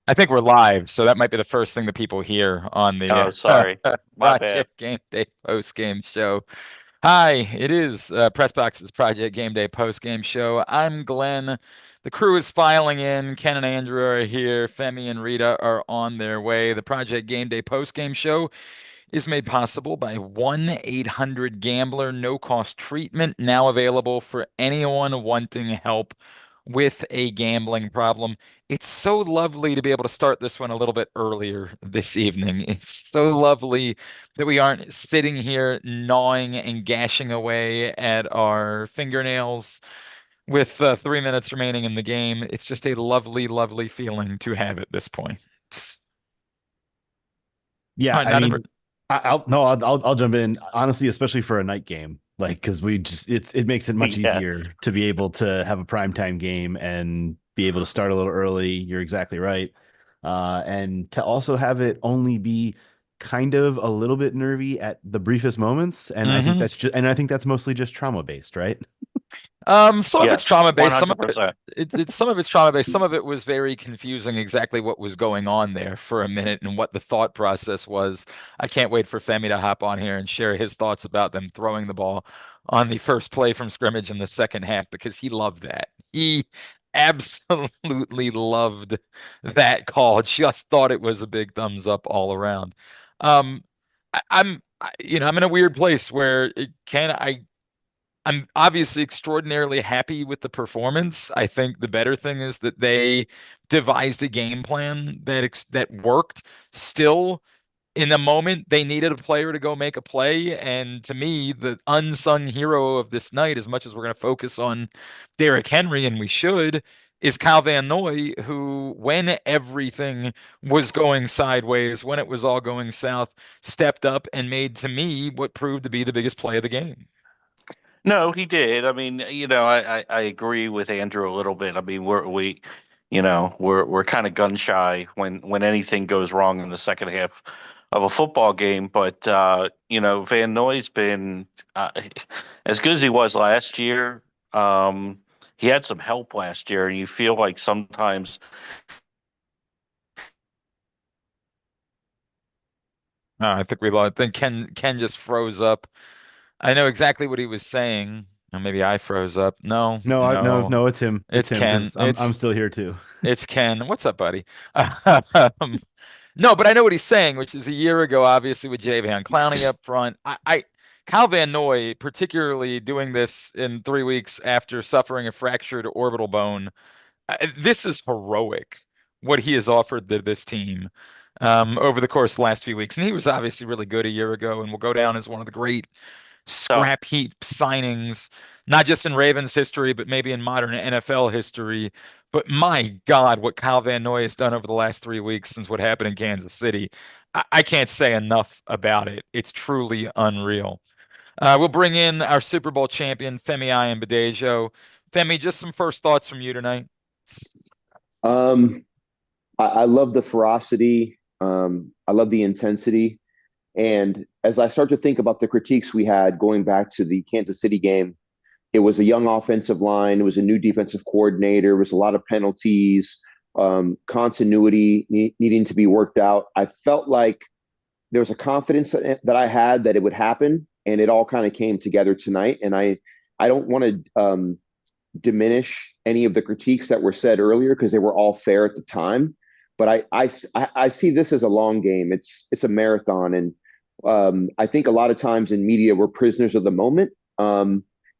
I think we're live, so that might be the first thing that people hear on Oh, the sorry. My bad. Project Game Day post game show. Hi, it is PressBox's Project Game Day post game show. I'm Glenn. The crew is filing in. Ken and Andrew are here. Femi and Rita are on their way. The Project Game Day post game show is made possible by 1-800-GAMBLER no cost treatment, now available for anyone wanting help with a gambling problem. It's so lovely to be able to start this one a little bit earlier this evening. It's so lovely that we aren't sitting here gnawing and gashing away at our fingernails with 3 minutes remaining in the game. It's just a lovely, lovely feeling to have at this point. It's Yeah, not, I not in, mean, I'll no, I'll jump in honestly, especially for a night game, like because it makes it much Yes. easier to be able to have a primetime game and be able to start a little early. You're exactly right, and to also have it only be kind of a little bit nervy at the briefest moments, and Mhm. I think that's mostly just trauma based, right? Some of it's Yes. trauma based, some of it 100%. it's some of it's trauma based, some of it was very confusing exactly what was going on there for a minute and what the thought process was. I can't wait for Femi to hop on here and share his thoughts about them throwing the ball on the first play from scrimmage in the second half because he loved that. He absolutely loved that call. Just thought it was a big thumbs up all around. I'm in a weird place where I'm obviously extraordinarily happy with the performance. I think the better thing is that they devised a game plan that worked. Still, in the moment, they needed a player to go make a play, and to me, the unsung hero of this night, as much as we're going to focus on Derrick Henry, and we should, is Kyle Van Noy, who, when everything was going sideways, when it was all going south, stepped up and made, to me, what proved to be the biggest play of the game. No, he did. I mean, I agree with Andrew a little bit. I mean, we're kind of gun shy when anything goes wrong in the second half of a football game. But Van Noy's been as good as he was last year. He had some help last year, and you feel like sometimes. I think we lost. I think Ken just froze up. I know exactly what he was saying. Or maybe I froze up. No, no, No, it's him. It's it's him Ken. because I'm still here too. It's Ken. What's up, buddy? Um, no, but I know what he's saying, which is a year ago, obviously with Javion Clowney up front. Kyle Van Noy, particularly doing this in 3 weeks after suffering a fractured orbital bone. This is heroic what he has offered to this team over the course of the last few weeks. And he was obviously really good a year ago and will go down as one of the great So scrap heap signings, not just in Ravens history, but maybe in modern NFL history. But my God, what Kyle Van Noy has done over the last 3 weeks since what happened in Kansas City, I can't say enough about it. It's truly unreal. We'll bring in our Super Bowl champion, Femi Ayanbadejo. Femi, just some first thoughts from you tonight. Um, I love the ferocity. I love the intensity. And as I start to think about the critiques we had going back to the Kansas City game, it was a young offensive line. It was a new defensive coordinator. It was a lot of penalties, continuity needing to be worked out. I felt like there was a confidence that I had that it would happen, and it all kind of came together tonight. And I don't want to diminish any of the critiques that were said earlier because they were all fair at the time. But I see this as a long game. It's a marathon, and I think a lot of times in media we're prisoners of the moment.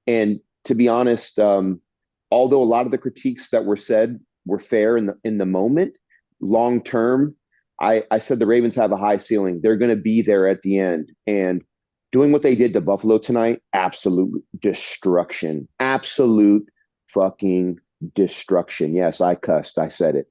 And to be honest, although a lot of the critiques that were said were fair in the moment, long term, I said the Ravens have a high ceiling. They're going to be there at the end, and doing what they did to Buffalo tonight, absolute destruction, absolute fucking destruction. Yes, I cussed. I said it.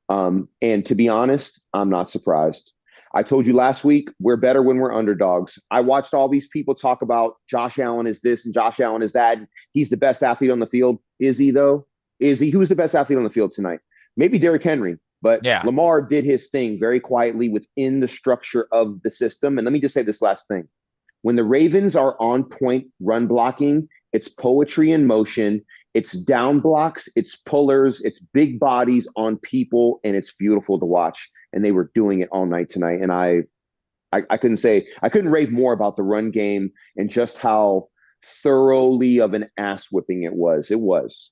And to be honest, I'm not surprised. I told you last week, we're better when we're underdogs. I watched all these people talk about Josh Allen is this and Josh Allen is that. And he's the best athlete on the field. Is he, though? Is he? Who's the best athlete on the field tonight? Maybe Derrick Henry, but Yeah. Lamar did his thing very quietly within the structure of the system. And let me just say this last thing. When the Ravens are on point run blocking, it's poetry in motion. It's down blocks, it's pullers, it's big bodies on people, and it's beautiful to watch. And they were doing it all night tonight. And I couldn't rave more about the run game and just how thoroughly of an ass whipping it was. It was.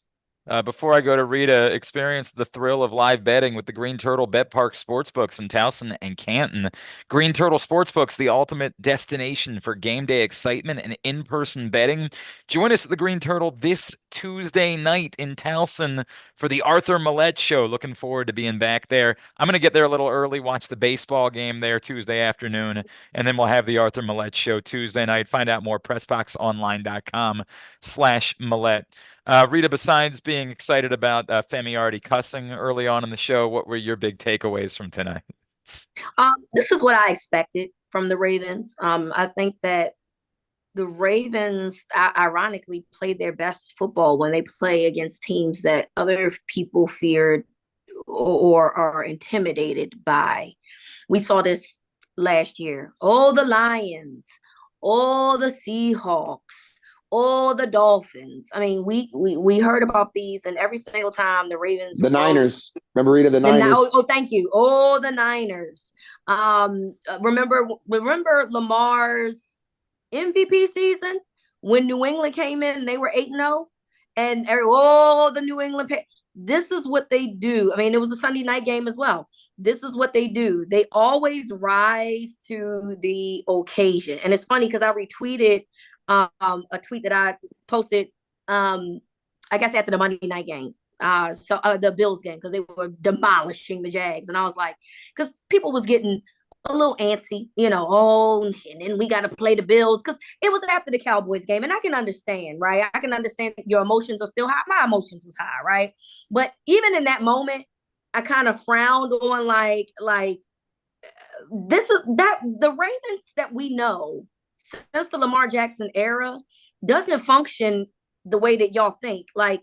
Before I go to Rita, experience the thrill of live betting with the Green Turtle Bet Park Sportsbooks in Towson and Canton. Green Turtle Sportsbooks, the ultimate destination for game day excitement and in-person betting. Join us at the Green Turtle this Tuesday night in Towson for the Arthur Millette Show. Looking forward to being back there. I'm going to get there a little early, watch the baseball game there Tuesday afternoon, and then we'll have the Arthur Millette Show Tuesday night. Find out more, pressboxonline.com/Millette. Rita, besides being excited about Femi already cussing early on in the show, what were your big takeaways from tonight? This is what I expected from the Ravens. I think that the Ravens, ironically, played their best football when they play against teams that other people feared or are intimidated by. We saw this last year. Oh, the Lions. Oh, the Seahawks. Oh, the Dolphins. I mean, we heard about these, and every single time the Ravens, the Niners. Remember, Rita, the Niners. Thank you. Oh, the Niners. Remember Lamar's MVP season when New England came in and they were 8-0, and the New England. This is what they do. I mean, it was a Sunday night game as well. This is what they do. They always rise to the occasion, and it's funny because I retweeted a tweet that I posted, I guess after the Monday night game, the Bills game, because they were demolishing the Jags, and I was like, because people was getting a little antsy, and then we got to play the Bills, because it was after the Cowboys game, and I can understand, right? I can understand your emotions are still high. My emotions was high, right? But even in that moment, I kind of frowned on like this is that the Ravens that we know since the Lamar Jackson era doesn't function the way that y'all think. Like,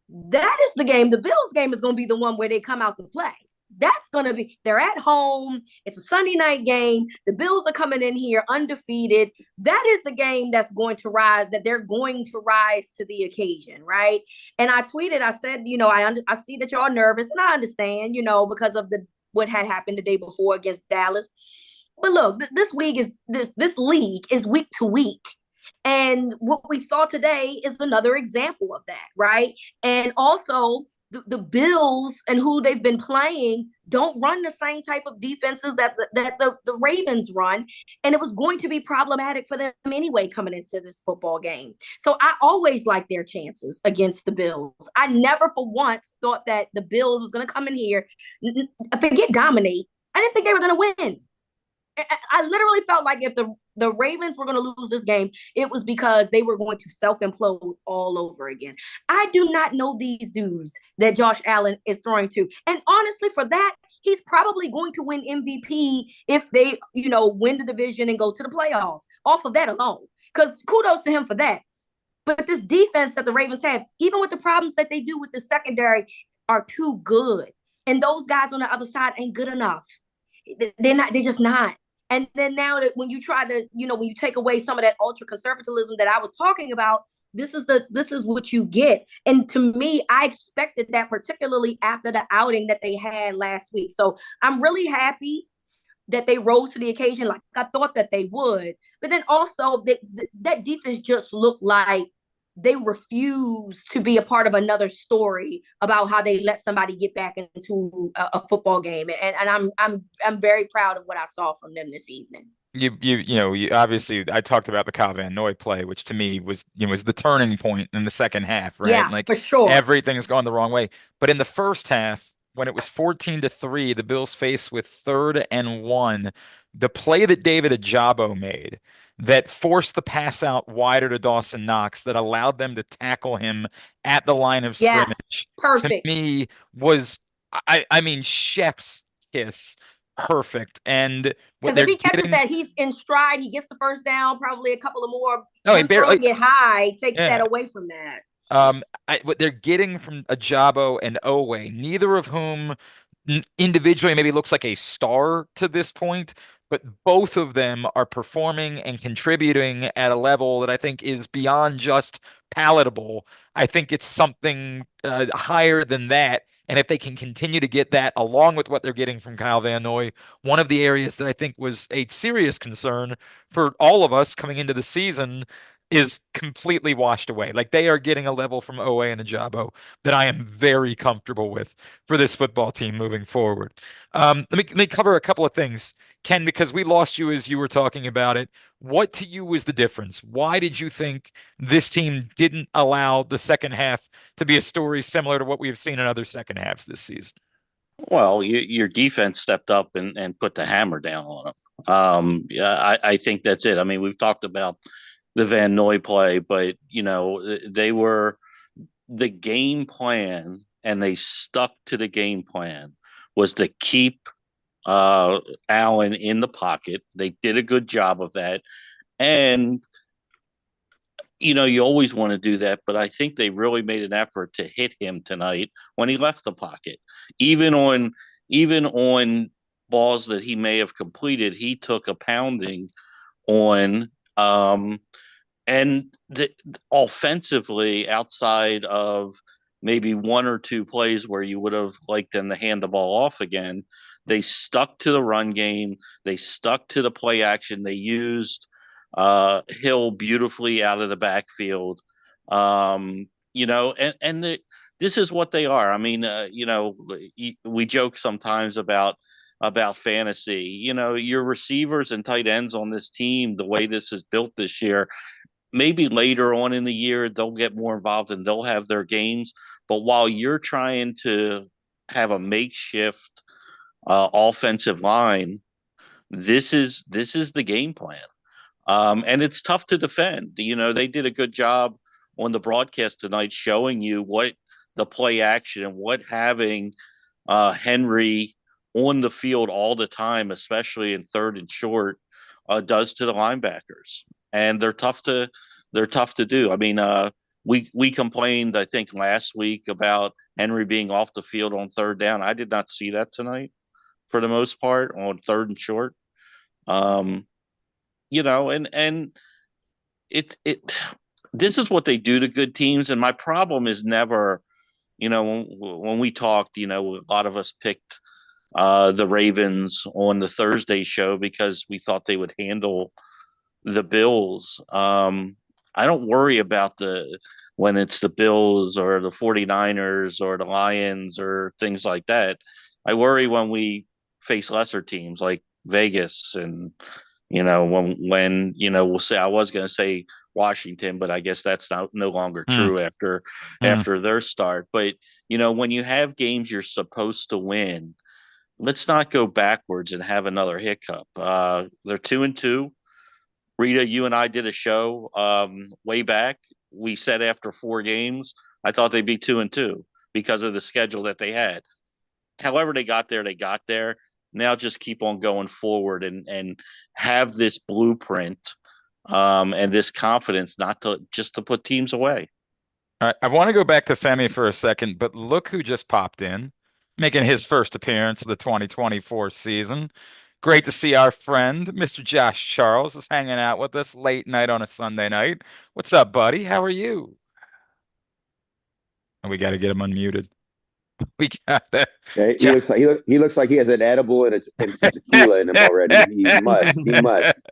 that is the game. The Bills game is going to be the one where they come out to play. That's going to be, they're at home. It's a Sunday night game. The Bills are coming in here undefeated. That is the game that's going to rise, that they're going to rise to the occasion, right? And I tweeted, I said, I see that y'all nervous, and I understand, because of what had happened the day before against Dallas. But look, this league is week to week. And what we saw today is another example of that, right? And also, the Bills and who they've been playing don't run the same type of defenses that the Ravens run. And it was going to be problematic for them anyway coming into this football game. So I always liked their chances against the Bills. I never for once thought that the Bills was going to come in here, forget dominate. I didn't think they were going to win. I literally felt like if the Ravens were going to lose this game, it was because they were going to self-implode all over again. I do not know these dudes that Josh Allen is throwing to. And honestly, for that, he's probably going to win MVP if they, win the division and go to the playoffs off of that alone. Because kudos to him for that. But this defense that the Ravens have, even with the problems that they do with the secondary, are too good. And those guys on the other side ain't good enough. They're just not. And then now that when you try to, when you take away some of that ultra conservatism that I was talking about, this is what you get. And to me, I expected that, particularly after the outing that they had last week. So I'm really happy that they rose to the occasion like I thought that they would. But then also that defense just looked like they refuse to be a part of another story about how they let somebody get back into a football game. And I'm very proud of what I saw from them this evening. You obviously, I talked about the Kyle Van Noy play, which to me was the turning point in the second half, right? Yeah, for sure. Everything's gone the wrong way. But in the first half, when it was 14-3, the Bills faced with 3rd and 1, the play that David Ajabo made that forced the pass out wider to Dawson Knox that allowed them to tackle him at the line of scrimmage. Perfect. To me was, I mean, chef's kiss. Perfect. And because if he catches that, he's in stride. He gets the first down, probably a couple of more. No, he barely get high, takes that away from that. What they're getting from Ajabo and Owe, neither of whom individually maybe looks like a star to this point, but both of them are performing and contributing at a level that I think is beyond just palatable. I think it's something higher than that. And if they can continue to get that along with what they're getting from Kyle Van Noy, one of the areas that I think was a serious concern for all of us coming into the season is completely washed away. Like they are getting a level from Owe and Ajabo that I am very comfortable with for this football team moving forward. Let me cover a couple of things, Ken, because we lost you as you were talking about it. What to you was the difference? Why did you think this team didn't allow the second half to be a story similar to what we have seen in other second halves this season? Well, your defense stepped up and put the hammer down on them. Yeah, I think that's it. I mean, we've talked about the Van Noy play, but they were the game plan, and they stuck to the game plan was to keep Allen in the pocket. They did a good job of that, and you always want to do that, but I think they really made an effort to hit him tonight when he left the pocket. Even on balls that he may have completed, he took a pounding on. And offensively, outside of maybe one or two plays where you would have liked them to hand the ball off again, they stuck to the run game. They stuck to the play action. They used Hill beautifully out of the backfield. This is what they are. I mean, we joke sometimes about fantasy. Your receivers and tight ends on this team, the way this is built this year, maybe later on in the year they'll get more involved and they'll have their games. But while you're trying to have a makeshift offensive line, this is the game plan. And it's tough to defend. They did a good job on the broadcast tonight showing you what the play action and what having Henry on the field all the time, especially in third and short, does to the linebackers. And they're tough to do. I mean, we complained, I think, last week about Henry being off the field on third down. I did not see that tonight for the most part on third and short. And it this is what they do to good teams. And my problem is never, when we talked, a lot of us picked the Ravens on the Thursday show because we thought they would handle the Bills. I don't worry about when it's the Bills or the 49ers or the Lions or things like that. I worry when we face lesser teams like Vegas and when we'll say, I was going to say Washington, but I guess that's no longer true after their start. But when you have games you're supposed to win, let's not go backwards and have another hiccup. They're 2-2. Reeta, you and I did a show way back. We said after 4 games, I thought they'd be 2-2 because of the schedule that they had. However they got there, they got there. Now just keep on going forward and have this blueprint and this confidence not to put teams away. All right, I want to go back to Femi for a second, but look who just popped in, making his first appearance of the 2024 season. Great to see our friend, Mr. Josh Charles, is hanging out with us late night on a Sunday night. What's up, buddy? How are you? And we got to get him unmuted. We got that. Yeah, he looks like he has an edible and some tequila in him already. He must.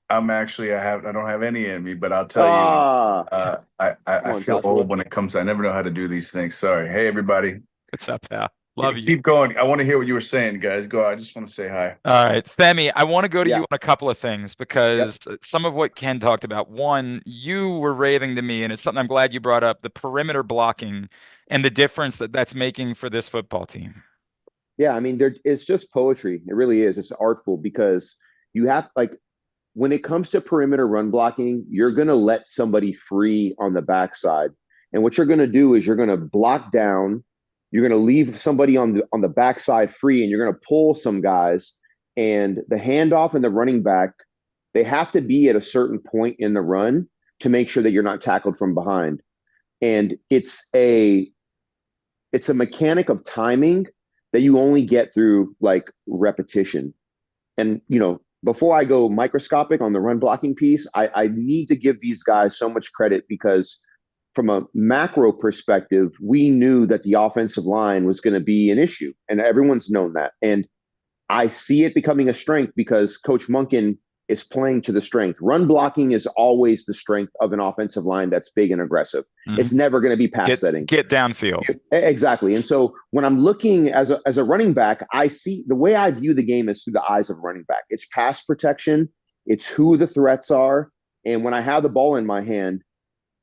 I'm actually I don't have any in me, but I'll tell you, I feel old when it comes. I never know how to do these things. Sorry. Hey, everybody. What's up, pal? Love you. Keep going. I want to hear what you were saying, guys. Go. I just want to say hi. All right, Femi, I want to go to you on a couple of things because some of what Ken talked about. One, you were raving to me, and it's something I'm glad you brought up, the perimeter blocking and the difference that's making for this football team. Yeah, I mean, it's just poetry. It really is. It's artful because you have, when it comes to perimeter run blocking, you're going to let somebody free on the backside. And what you're going to do is you're going to block down. You're going to leave somebody on the backside free, and you're going to pull some guys. And the handoff and the running back, they have to be at a certain point in the run to make sure that you're not tackled from behind. And it's a mechanic of timing that you only get through repetition. And before I go microscopic on the run blocking piece, I need to give these guys so much credit because from a macro perspective, we knew that the offensive line was going to be an issue, and everyone's known that. And I see it becoming a strength because Coach Monken is playing to the strength. Run blocking is always the strength of an offensive line that's big and aggressive. Mm-hmm. It's never going to be pass setting. Get downfield. Exactly. And so when I'm looking as a running back, I see the way I view the game is through the eyes of a running back. It's pass protection. It's who the threats are. And when I have the ball in my hand,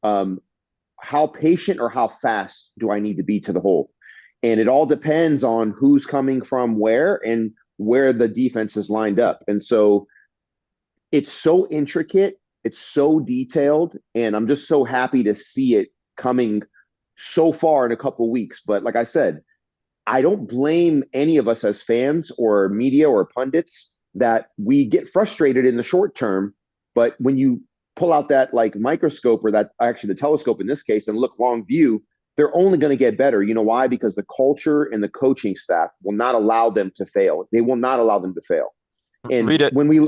how patient or how fast do I need to be to the hole? And it all depends on who's coming from where and where the defense is lined up. And so it's so intricate, it's so detailed, and I'm just so happy to see it coming so far in a couple of weeks. But like I said, I don't blame any of us as fans or media or pundits that we get frustrated in the short term. But when you pull out that like microscope, or that actually the telescope in this case, and look long view, they're only going to get better. You know why? Because the culture and the coaching staff will not allow them to fail. They will not allow them to fail. And when we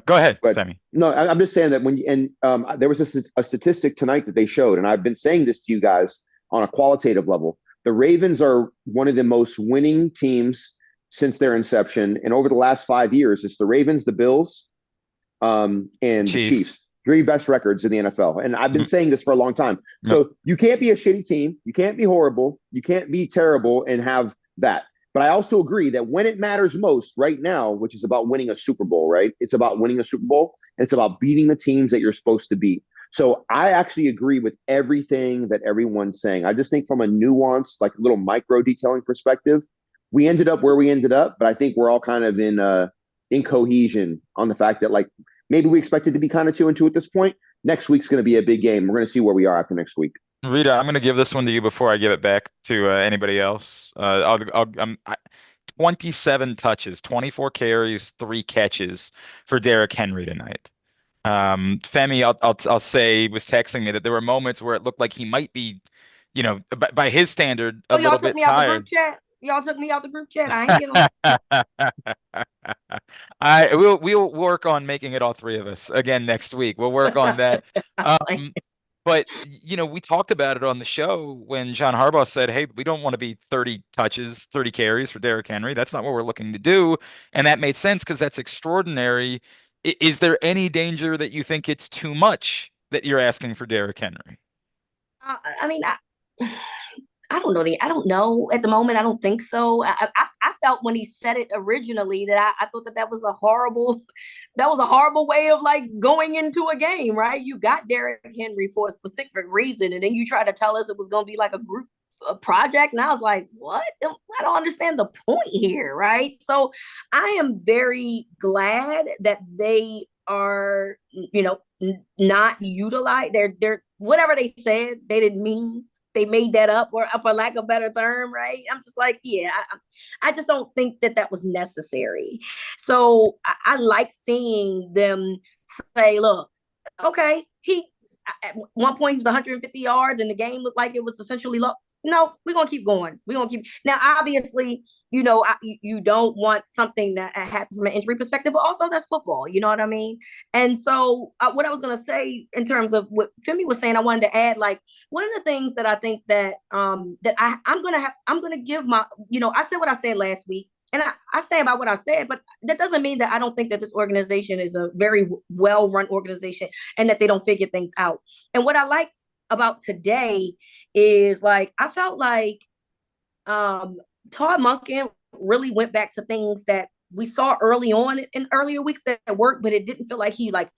go ahead, Femi. No, I'm just saying that there was a statistic tonight that they showed, and I've been saying this to you guys on a qualitative level. The Ravens are one of the most winning teams since their inception, and over the last 5 years, it's the Ravens, the Bills, and the Chiefs. 3 best records in the NFL. And I've been saying this for a long time. So you can't be a shitty team. You can't be horrible. You can't be terrible and have that. But I also agree that when it matters most right now, which is about winning a Super Bowl, right? It's about winning a Super Bowl, and it's about beating the teams that you're supposed to beat. So I actually agree with everything that everyone's saying. I just think from a nuanced, like little micro detailing perspective, we ended up where we ended up, but I think we're all kind of in cohesion on the fact that like maybe we expected to be kind of 2-2 at this point. Next week's going to be a big game. We're going to see where we are after next week. Reeta, I'm going to give this one to you before I give it back to anybody else. 27 touches, 24 carries, 3 catches for Derrick Henry tonight. Femi, I'll say, was texting me that there were moments where it looked like he might be, by his standard, a little bit tired. Y'all took me out the group chat. I ain't getting we'll work on making it all 3 of us again next week. We'll work on that. But we talked about it on the show when John Harbaugh said, "Hey, we don't want to be 30 touches, 30 carries for Derrick Henry. That's not what we're looking to do." And that made sense because that's extraordinary. Is there any danger that you think it's too much that you're asking for Derrick Henry? I don't know. I don't know at the moment. I don't think so. I felt when he said it originally that I thought that was a horrible way of like going into a game, right? You got Derrick Henry for a specific reason, and then you try to tell us it was going to be like a group project, and I was like, what? I don't understand the point here, right? So I am very glad that they are, not utilized. They're whatever they said, they didn't mean. They made that up, or for lack of a better term, right? I'm just like, I just don't think that was necessary. So I like seeing them say, look, okay, at one point he was 150 yards and the game looked like it was essentially low. No, we're going to keep going. We're going to keep. Now, obviously, you don't want something that happens from an injury perspective, but also that's football. You know what I mean? And so what I was going to say in terms of what Femi was saying, I wanted to add, like, one of the things that I think that I'm going to give my, I said what I said last week, and I stand by what I said, but that doesn't mean that I don't think that this organization is a very well-run organization and that they don't figure things out. And what I liked about today is like I felt like Todd Monken really went back to things that we saw early on in earlier weeks that worked, but it didn't feel like he like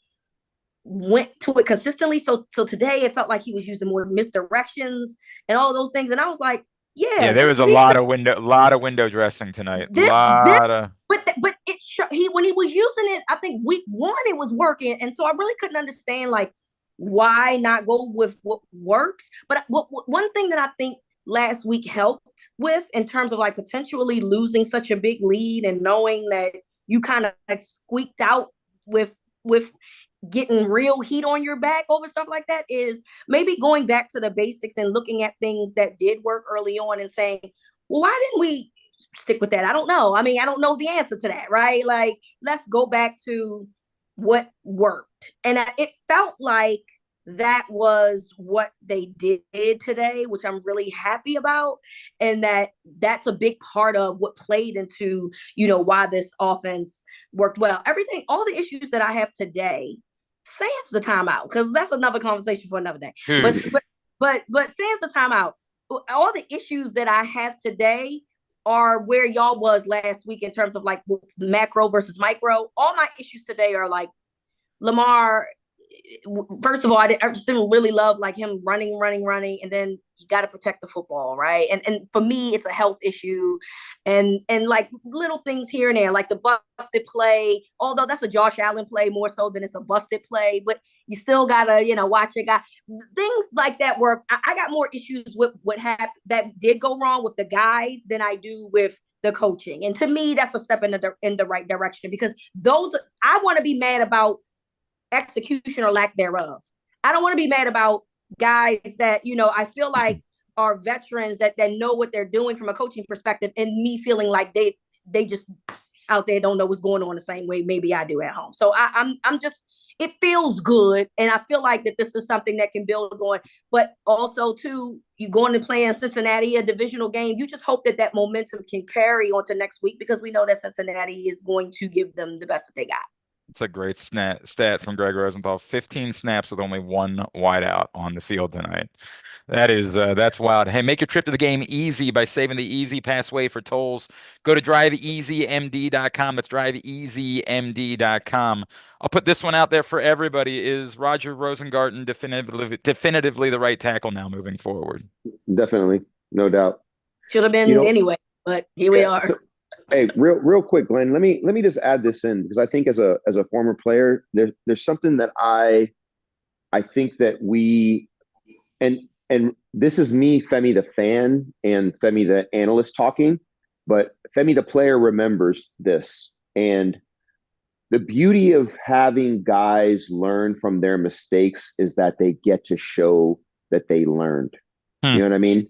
went to it consistently. So today it felt like he was using more misdirections and all those things, and I was like, yeah, there was a lot of window dressing tonight. But when he was using it, I think week 1 it was working, and so I really couldn't understand like why not go with what works. But one thing that I think last week helped with in terms of like potentially losing such a big lead and knowing that you kind of like squeaked out with getting real heat on your back over stuff like that is maybe going back to the basics and looking at things that did work early on and saying, well, why didn't we stick with that? I don't know. I mean, I don't know the answer to that, right? Like, let's go back to what worked. And it felt like that was what they did today, which I'm really happy about. And that's a big part of what played into, why this offense worked well. Everything, all the issues that I have today, sans the timeout, because that's another conversation for another day. But sans the timeout, all the issues that I have today are where y'all was last week in terms of like macro versus micro. All my issues today are like Lamar. First of all, I just didn't really love like him running, and then you got to protect the football, right? And for me, it's a health issue, and like little things here and there, like the busted play. Although that's a Josh Allen play more so than it's a busted play, but you still gotta watch it. Things like that where I got more issues with what happened that did go wrong with the guys than I do with the coaching. And to me, that's a step in the right direction, because those I want to be mad about execution or lack thereof. I don't want to be mad about guys that, I feel like are veterans that know what they're doing from a coaching perspective, and me feeling like they just out there don't know what's going on the same way maybe I do at home. So I'm just, it feels good. And I feel like that this is something that can build on, but also too, you going to play in Cincinnati, a divisional game. You just hope that momentum can carry on to next week, because we know that Cincinnati is going to give them the best that they got. It's a great stat from Greg Rosenthal. 15 snaps with only one wideout on the field tonight. That's wild. Hey, make your trip to the game easy by saving the Easy Passway for tolls. Go to driveeasymd.com. That's driveeasymd.com. I'll put this one out there for everybody. Is Roger Rosengarten definitively the right tackle now moving forward? Definitely. No doubt. Should have been anyway, but here we are. Hey, real quick, Glenn, let me just add this in, because I think as a former player, there's something that I think that we, and this is me, Femi the fan, and Femi the analyst talking, but Femi the player remembers this. And the beauty of having guys learn from their mistakes is that they get to show that they learned. You know what I mean?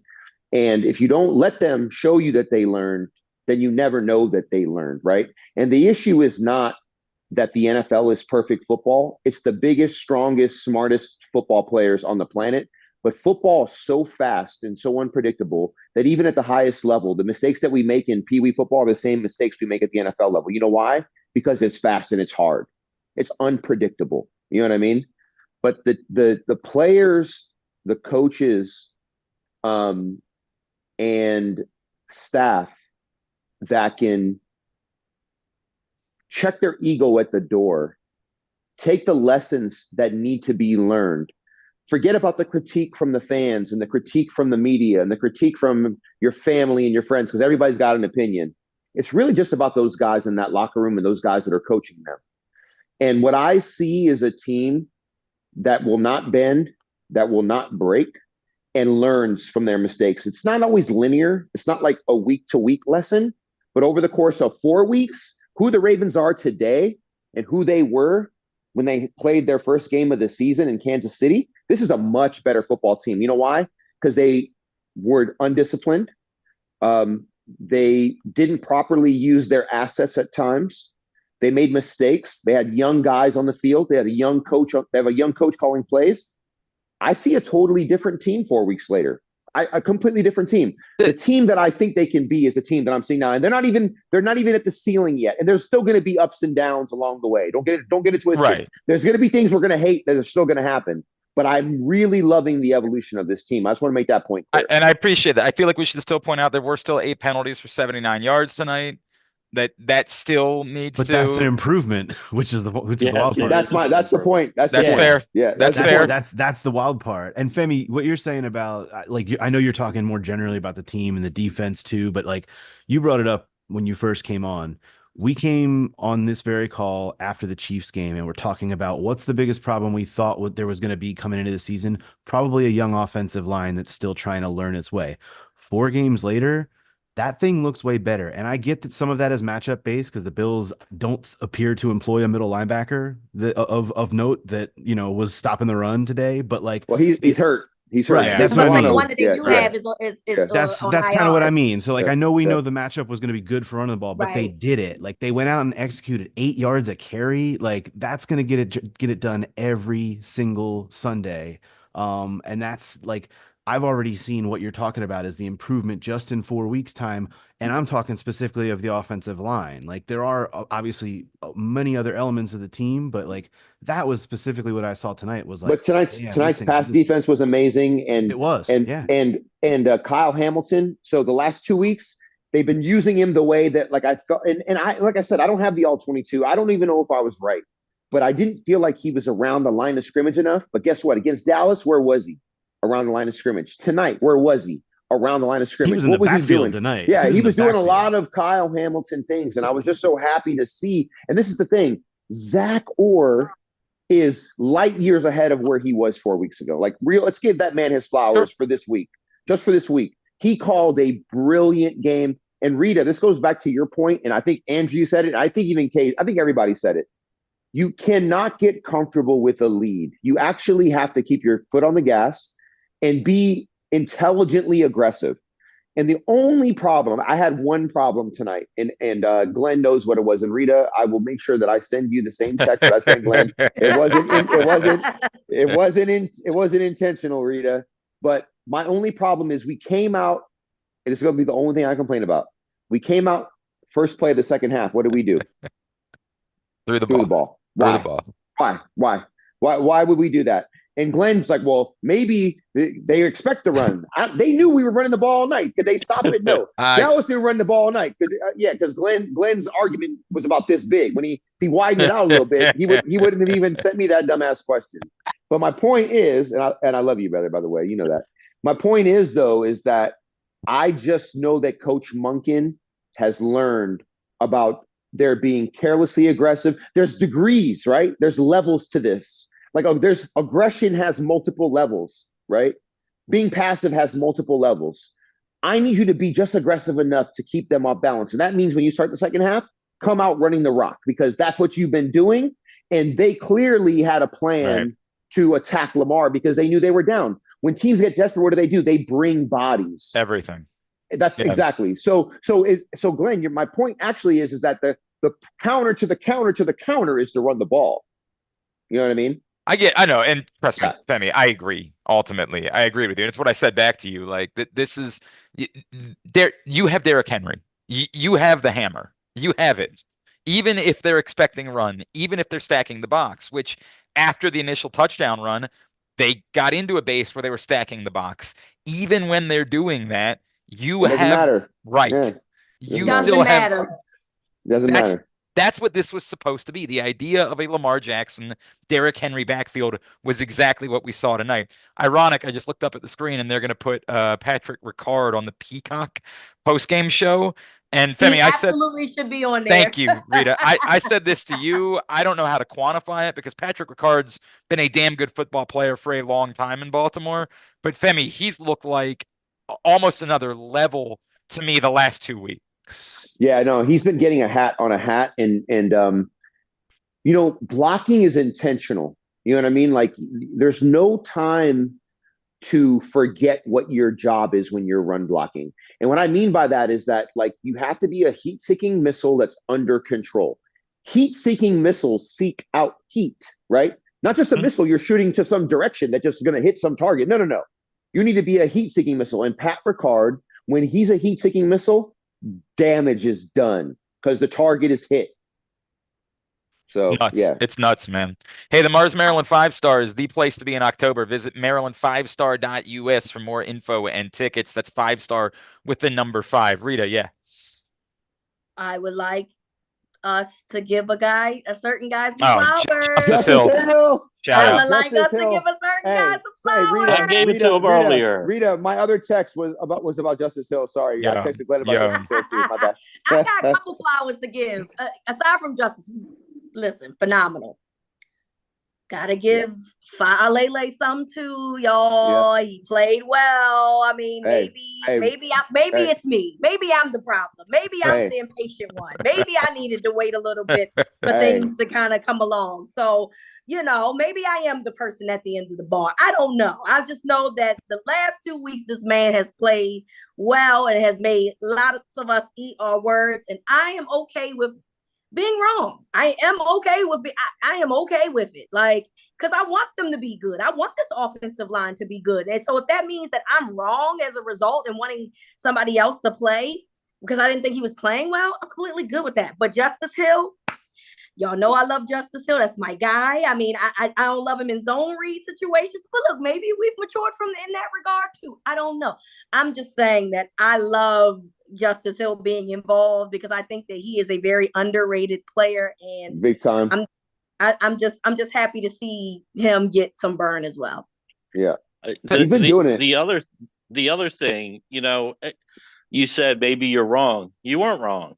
And if you don't let them show you that they learned, then you never know that they learned, right? And the issue is not that the NFL is perfect football. It's the biggest, strongest, smartest football players on the planet. But football is so fast and so unpredictable that even at the highest level, the mistakes that we make in Pee Wee football are the same mistakes we make at the NFL level. You know why? Because it's fast and it's hard. It's unpredictable. You know what I mean? But the players, the coaches, and staff that can check their ego at the door, take the lessons that need to be learned, forget about the critique from the fans and the critique from the media and the critique from your family and your friends, because everybody's got an opinion. It's really just about those guys in that locker room and those guys that are coaching them. And what I see is a team that will not bend, that will not break, and learns from their mistakes. It's not always linear. It's not like a week-to-week lesson. But over the course of 4 weeks, who the Ravens are today and who they were when they played their first game of the season in Kansas City, this is a much better football team. You know why? Because they were undisciplined. They didn't properly use their assets at times. They made mistakes. They had young guys on the field. They had a young coach. They have a young coach calling plays. I see a totally different team 4 weeks later. A completely different team. The team that I think they can be is the team that I'm seeing now, and they're not even at the ceiling yet. And there's still going to be ups and downs along the way. Don't get it twisted. Right. There's going to be things we're going to hate that are still going to happen. But I'm really loving the evolution of this team. I just want to make that point clear. And I appreciate that. I feel like we should still point out there were still 8 penalties for 79 yards tonight. That still needs but to. That's an improvement, which is the wild part. That's the point. That's fair. Yeah, that's fair. That's the wild part. And Femi, what you're saying about I know you're talking more generally about the team and the defense too, but like you brought it up when you first came on. We came on this very call after the Chiefs game, and we're talking about what's the biggest problem we thought there was going to be coming into the season. Probably a young offensive line that's still trying to learn its way. 4 games later, that thing looks way better. And I get that some of that is matchup based because the Bills don't appear to employ a middle linebacker of note that, was stopping the run today. But he's hurt. He's hurt. Right. That's But what I the mean. one that they do have is that's on kind of what I IR. mean. So like I know we know the matchup was going to be good for running the ball, but they did it. Like they went out and executed 8 yards a carry. Like that's going to get it done every single Sunday. And that's like I've already seen what you're talking about is the improvement just in 4 weeks time, and I'm talking specifically of the offensive line. Like there are obviously many other elements of the team, but like that was specifically what I saw tonight was like. But tonight's pass defense was amazing, and it was, and Kyle Hamilton. So the last 2 weeks they've been using him the way that like I felt, and I like I said I don't have the all 22. I don't even know if I was right, but I didn't feel like he was around the line of scrimmage enough. But guess what? Against Dallas, where was he? Around the line of scrimmage. Tonight, where was he? Around the line of scrimmage. He was in what the was backfield he doing tonight? Yeah, he was doing a lot of Kyle Hamilton things, and I was just so happy to see. And this is the thing: Zach Orr is light years ahead of where he was 4 weeks ago. Like, let's give that man his flowers for this week. Just for this week, he called a brilliant game. And Reeta, this goes back to your point, and I think Andrew said it. I think even Kate, I think everybody said it. You cannot get comfortable with a lead. You actually have to keep your foot on the gas and be intelligently aggressive. And the only problem, I had one problem tonight, and Glenn knows what it was. And Reeta, I will make sure that I send you the same text that I sent Glenn. It wasn't intentional, Reeta. But my only problem is we came out, and it's going to be the only thing I complain about. We came out first play of the second half. What did we do? Threw the ball. Why? Why would we do that? And Glenn's like, well, maybe they expect the run. They knew we were running the ball all night. Could they stop it? No. Dallas didn't run the ball all night. Because Glenn's argument was about this big. When he widened it out a little bit, he wouldn't have even sent me that dumbass question. But my point is, and I love you, brother, by the way, you know that. My point is, though, is that I just know that Coach Monken has learned about there being carelessly aggressive. There's degrees, right? There's levels to this. Like, there's aggression has multiple levels, right? Being passive has multiple levels. I need you to be just aggressive enough to keep them off balance. And that means when you start the second half, come out running the rock, because that's what you've been doing. And they clearly had a plan to attack Lamar because they knew they were down. When teams get desperate, what do? They bring bodies. Everything. That's exactly. So Glenn, my point actually is that the counter to the counter to the counter is to run the ball. You know what I mean? I know, and trust me, Femi, I agree. Ultimately, I agree with you. And it's what I said back to you. Like this is there. You have Derrick Henry. You have the hammer. You have it. Even if they're expecting run, even if they're stacking the box, which after the initial touchdown run, they got into a base where they were stacking the box. Even when they're doing that, you doesn't matter. Right. Yeah. You doesn't still matter. have. Doesn't matter. That's what this was supposed to be. The idea of a Lamar Jackson, Derrick Henry backfield was exactly what we saw tonight. Ironic, I just looked up at the screen and they're going to put Patrick Ricard on the Peacock postgame show. And Femi, I said, absolutely should be on there. Thank you, Reeta. I said this to you. I don't know how to quantify it because Patrick Ricard's been a damn good football player for a long time in Baltimore. But Femi, he's looked like almost another level to me the last 2 weeks. Yeah, no, he's been getting a hat on a hat, and blocking is intentional. You know what I mean? Like, there's no time to forget what your job is when you're run blocking. And what I mean by that is that, like, you have to be a heat-seeking missile that's under control. Heat-seeking missiles seek out heat, right? Not just a missile you're shooting to some direction that just is going to hit some target. No. You need to be a heat-seeking missile. And Pat Ricard, when he's a heat-seeking missile, damage is done because the target is hit. So nuts. Yeah, It's nuts, man. Hey, the Mars Maryland 5-Star is the place to be in October. Visit maryland5star.us for more info and tickets. That's 5-star with the number 5. Reeta, yeah. I would like us to give a certain guy some flowers. Justice Hill. Shout I out. would like us to give a certain guy some flowers. Reeta, I gave it to him earlier. Reeta, my other text was about Justice Hill. Sorry, I texted Glenn about Justice Hill too. My bad. I got a couple flowers to give. Aside from Justice, listen, phenomenal. Gotta give Fa'alele some too, y'all. Yeah. He played well. I mean, maybe it's me. Maybe I'm the problem. Maybe I'm the impatient one. Maybe I needed to wait a little bit for things to kind of come along. So maybe I am the person at the end of the bar. I don't know. I just know that the last 2 weeks, this man has played well and has made lots of us eat our words. And I am okay with being wrong. I am okay with I am okay with it. Like, because I want them to be good. I want this offensive line to be good. And so if that means that I'm wrong as a result and wanting somebody else to play because I didn't think he was playing well, I'm completely good with that. But Justice Hill, y'all know I love Justice Hill. That's my guy. I mean, I don't love him in zone read situations, but look, maybe we've matured in that regard too. I don't know. I'm just saying that I love Justice Hill being involved because I think that he is a very underrated player, and big time. I'm just happy to see him get some burn as well. Yeah, he's been doing it. The other thing, you said maybe you're wrong. You weren't wrong.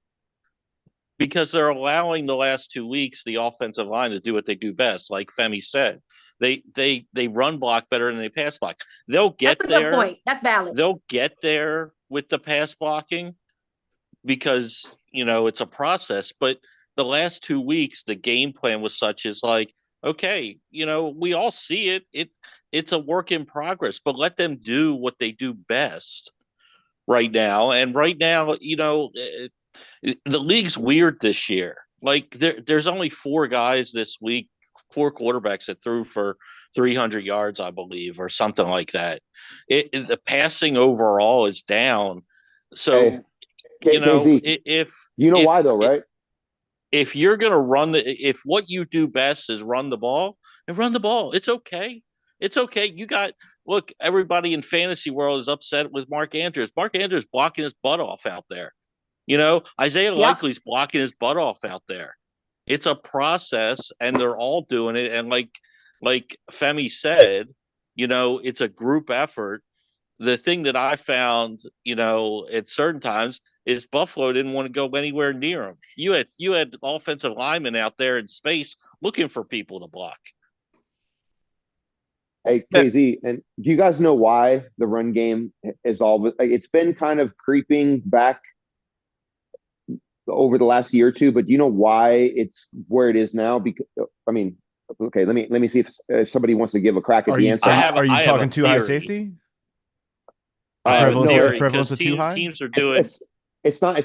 Because they're allowing the last 2 weeks the offensive line to do what they do best, like Femi said. They run block better than they pass block. They'll get there. That's a good point. That's valid. They'll get there with the pass blocking because it's a process. But the last 2 weeks, the game plan was such as like, okay, we all see it. It's a work in progress, but let them do what they do best right now. And right now, the league's weird this year. Like there's only 4 guys this week, 4 quarterbacks that threw for 300 yards, I believe, or something like that. The passing overall is down. So, KZ, why though, right? If you're going to if what you do best is run the ball, and run the ball, it's okay. It's okay. Look, everybody in fantasy world is upset with Mark Andrews. Mark Andrews blocking his butt off out there. Isaiah Likely's blocking his butt off out there. It's a process, and they're all doing it. And like Femi said, it's a group effort. The thing that I found, at certain times is Buffalo didn't want to go anywhere near him. You had offensive linemen out there in space looking for people to block. Hey, KZ, and do you guys know why the run game is it's been kind of creeping back over the last year or two, but do you know why it's where it is now? Because okay, let me see if somebody wants to give a crack at the answer. Are you talking too high safety? Prevalence of too high? Teams are doing. It's not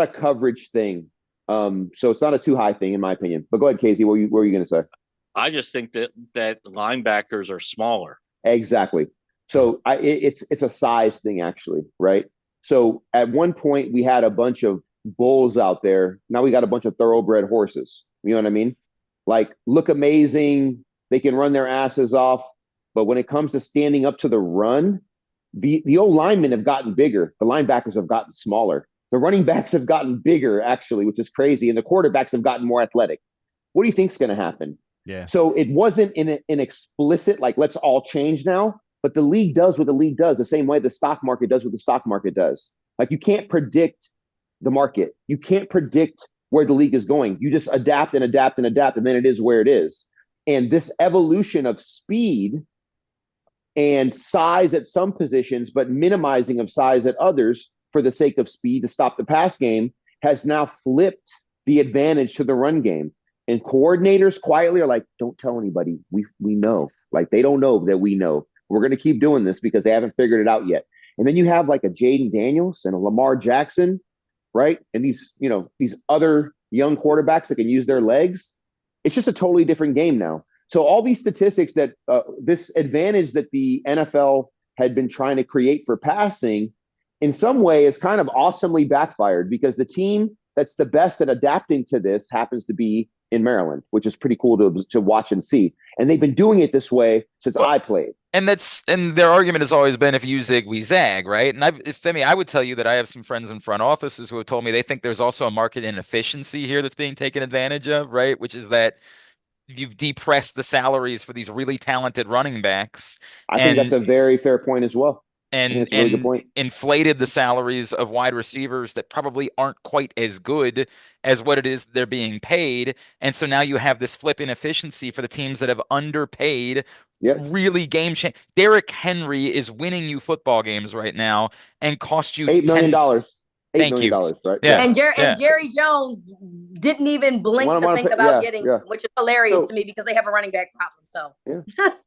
a coverage thing. So it's not a too high thing in my opinion. But go ahead, Casey. What were you going to say? I just think that linebackers are smaller. Exactly. So it's a size thing actually, right? So at one point we had a bunch of bulls out there. Now we got a bunch of thoroughbred horses. You know what I mean? Like look amazing. They can run their asses off. But when it comes to standing up to the run, the old linemen have gotten bigger. The linebackers have gotten smaller. The running backs have gotten bigger, actually, which is crazy. And the quarterbacks have gotten more athletic. What do you think is going to happen? Yeah. So it wasn't an explicit, like, let's all change now. But the league does what the league does, the same way the stock market does what the stock market does. Like, you can't predict the market. You can't predict where the league is going. You just adapt and adapt and adapt, and then it is where it is. And this evolution of speed and size at some positions, but minimizing of size at others for the sake of speed to stop the pass game has now flipped the advantage to the run game. And coordinators quietly are like, don't tell anybody. We know. Like, they don't know that we know. We're going to keep doing this because they haven't figured it out yet. And then you have like a Jaden Daniels and a Lamar Jackson, right? And these other young quarterbacks that can use their legs. It's just a totally different game now. So all these statistics that this advantage that the NFL had been trying to create for passing, in some way, is kind of awesomely backfired because the team that's the best at adapting to this happens to be in Maryland, which is pretty cool to watch and see. And they've been doing it this way since I played. And their argument has always been, if you zig, we zag, right? And Femi, I would tell you that I have some friends in front offices who have told me they think there's also a market inefficiency here that's being taken advantage of, right? Which is that you've depressed the salaries for these really talented running backs. I think that's a very fair point as well. And that's a really good point. Inflated the salaries of wide receivers that probably aren't quite as good as what it is they're being paid. And so now you have this flip inefficiency for the teams that have underpaid. Really game change. Derrick Henry is winning you football games right now and cost you $8 million. $8 million, right? Yeah. And Jerry Jones didn't even blink to think about getting them, which is hilarious to me because they have a running back problem. So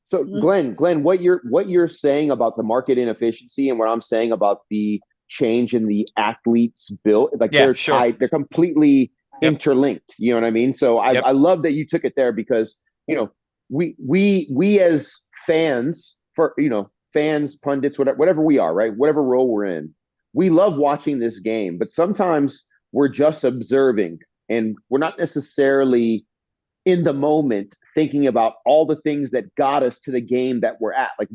So Glenn, what you're saying about the market inefficiency and what I'm saying about the change in the athletes' bill, like they're tied, they're completely interlinked. You know what I mean? So I love that you took it there because, you know, we as fans, fans, pundits, whatever we are, right? Whatever role we're in, we love watching this game, but sometimes we're just observing and we're not necessarily in the moment thinking about all the things that got us to the game that we're at. Like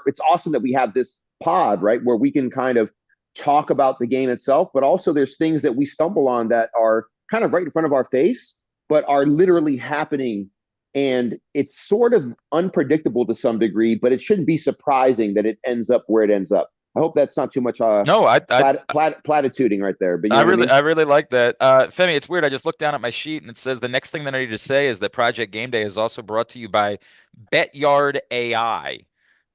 it's awesome that we have this pod, right? Where we can kind of talk about the game itself, but also there's things that we stumble on that are kind of right in front of our face, but are literally happening. And it's sort of unpredictable to some degree, but it shouldn't be surprising that it ends up where it ends up. I hope that's not too much platituding right there. But I really like that. Femi, it's weird. I just looked down at my sheet and it says the next thing that I need to say is that Project Game Day is also brought to you by BetYard AI.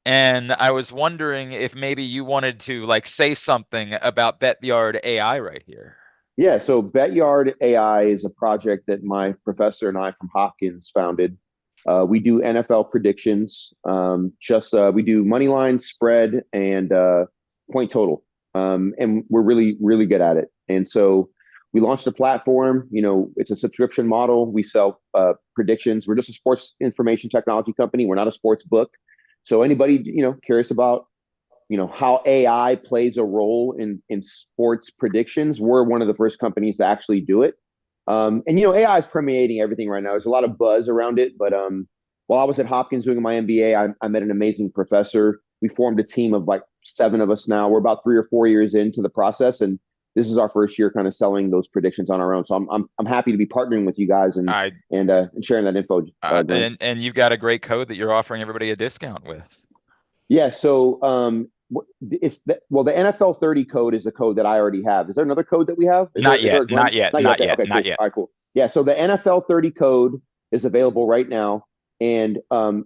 And I was wondering if maybe you wanted to like say something about BetYard AI right here. Yeah, so BetYard AI is a project that my professor and I from Hopkins founded. We do NFL predictions. We do money line, spread, and point total. And we're really, really good at it. And so we launched a platform. You know, it's a subscription model. We sell predictions. We're just a sports information technology company. We're not a sports book. So anybody, curious about, how AI plays a role in sports predictions, we're one of the first companies to actually do it. And AI is permeating everything right now. There's a lot of buzz around it, but while I was at Hopkins doing my MBA, I met an amazing professor. We formed a team of like 7 of us now. We're about 3 or 4 years into the process, and this is our first year kind of selling those predictions on our own. So I'm happy to be partnering with you guys and sharing that info. And you've got a great code that you're offering everybody a discount with. Yeah. So the NFL 30 code is a code that I already have. Is there another code that we have? Not yet. Okay, cool. All right, cool. Yeah. So the NFL 30 code is available right now, and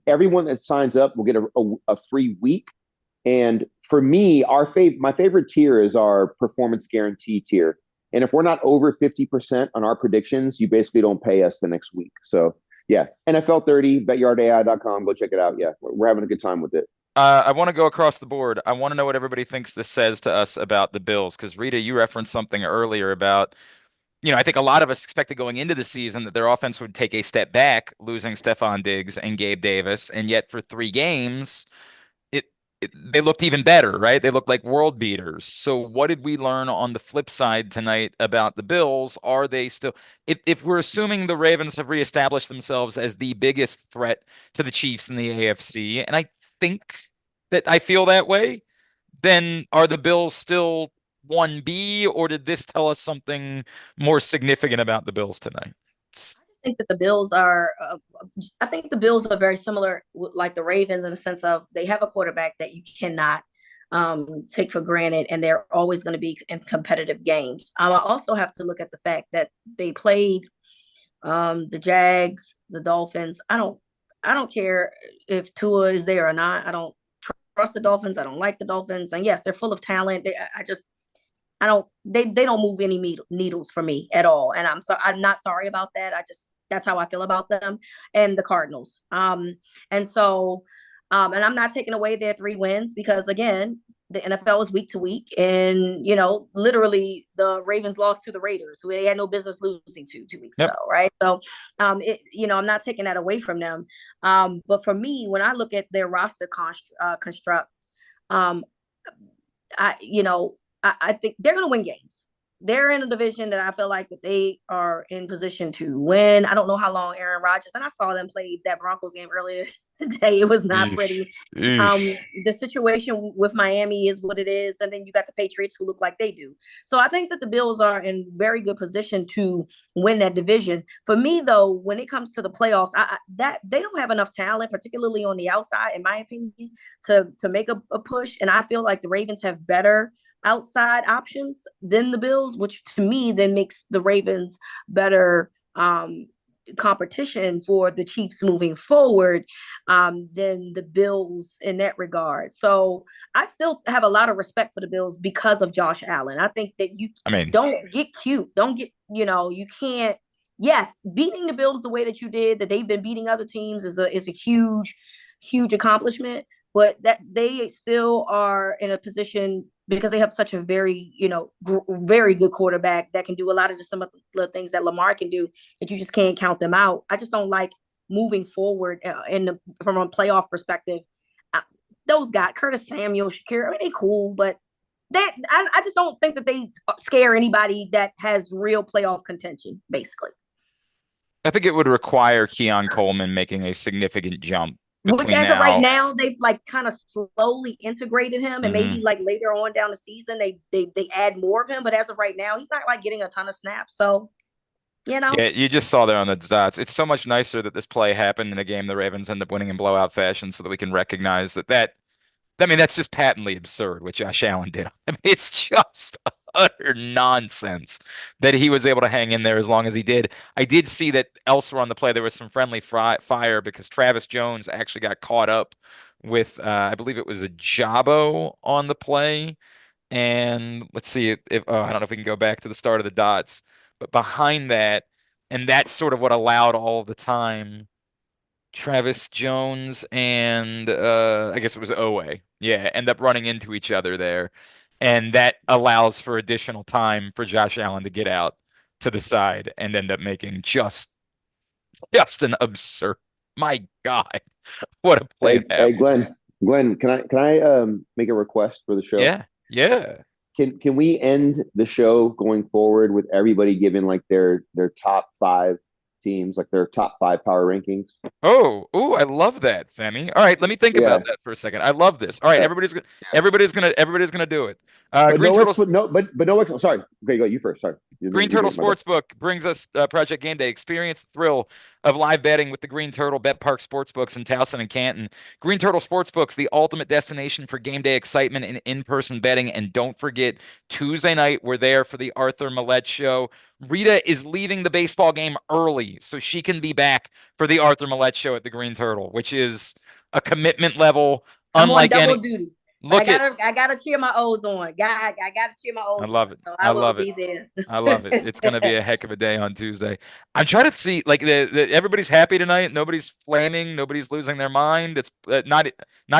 everyone that signs up will get a free week. And for me, my favorite tier is our performance guarantee tier. And if we're not over 50% on our predictions, you basically don't pay us the next week. So yeah, NFL 30, betyardai.com. Go check it out. Yeah, we're having a good time with it. I want to go across the board. I want to know what everybody thinks this says to us about the Bills. Because Reeta, you referenced something earlier about, I think a lot of us expected going into the season that their offense would take a step back, losing Stephon Diggs and Gabe Davis. And yet for 3 games, they looked even better, right? They looked like world beaters. So what did we learn on the flip side tonight about the Bills? Are they still, if we're assuming the Ravens have reestablished themselves as the biggest threat to the Chiefs in the AFC, and I think that I feel that way, then are the Bills still 1B, or did this tell us something more significant about the Bills tonight? I think that the Bills are very similar, like the Ravens, in the sense of they have a quarterback that you cannot take for granted, and they're always going to be in competitive games. I also have to look at the fact that they played the Jags, the Dolphins. I don't care if Tua is there or not. I don't trust the Dolphins. I don't like the Dolphins. And yes, they're full of talent. They don't move any needles for me at all. And I'm not sorry about that. That's how I feel about them and the Cardinals. And I'm not taking away their 3 wins because, again, the NFL is week to week. And, literally the Ravens lost to the Raiders, who they had no business losing to 2 weeks ago. Right. So, I'm not taking that away from them. But for me, when I look at their roster construct, I think they're going to win games. They're in a division that I feel like that they are in position to win. I don't know how long Aaron Rodgers, and I saw them play that Broncos game earlier today. It was not pretty. The situation with Miami is what it is. And then you got the Patriots who look like they do. So I think that the Bills are in very good position to win that division. For me, though, when it comes to the playoffs, that they don't have enough talent, particularly on the outside, in my opinion, to make a push. And I feel like the Ravens have better outside options than the Bills, which to me then makes the Ravens better competition for the Chiefs moving forward than the Bills in that regard. So I still have a lot of respect for the Bills because of Josh Allen. I think that don't get cute. Don't get, you can't. Yes, beating the Bills the way that you did, that they've been beating other teams is a huge, huge accomplishment. But that they still are in a position because they have such a very, very good quarterback that can do a lot of some of the things that Lamar can do, that you just can't count them out. I just don't like moving forward from a playoff perspective. Those guys, Curtis Samuel, Shakir, I mean, they cool, but I just don't think that they scare anybody that has real playoff contention, basically. I think it would require Keon Coleman making a significant jump. Which as of right now, they've like kind of slowly integrated him, and maybe like later on down the season, they add more of him. But as of right now, he's not like getting a ton of snaps. So, Yeah, you just saw there on the dots. It's so much nicer that this play happened in a game the Ravens end up winning in blowout fashion, so that we can recognize that. I mean, that's just patently absurd what Josh Allen did. I mean, it's just utter nonsense that he was able to hang in there as long as he did. I did see that elsewhere on the play there was some friendly fire because Travis Jones actually got caught up with, I believe it was a Jabo on the play. And let's see if I don't know if we can go back to the start of the dots, but behind that, and that's sort of what allowed all the time. Travis Jones and I guess it was Owe. Yeah, end up running into each other there. And that allows for additional time for Josh Allen to get out to the side and end up making just an absurd. My God, what a play! Hey, Glenn, can I make a request for the show? Yeah. Can we end the show going forward with everybody giving like their top 5 teams, like their top 5 power rankings? Oh, I love that, Femi. All right, let me think about that for a second. I love this. All right, everybody's gonna do it. Sorry. Okay, go you first. Sorry. Green Turtle Sportsbook brings us Project Game Day. Experience the thrill of live betting with the Green Turtle Bet Park Sportsbooks in Towson and Canton. Green Turtle Sportsbooks, the ultimate destination for game day excitement and in-person betting. And don't forget, Tuesday night, we're there for the Arthur Millette show. Reeta is leaving the baseball game early so she can be back for the Arthur Millette show at the Green Turtle, which is a commitment level unlike I'm on double duty. I gotta cheer my O's on. I gotta cheer my O's. I love it. So I will be there. I love it. It's gonna be a heck of a day on Tuesday. I'm trying to see like everybody's happy tonight. Nobody's flaming. Nobody's losing their mind. It's not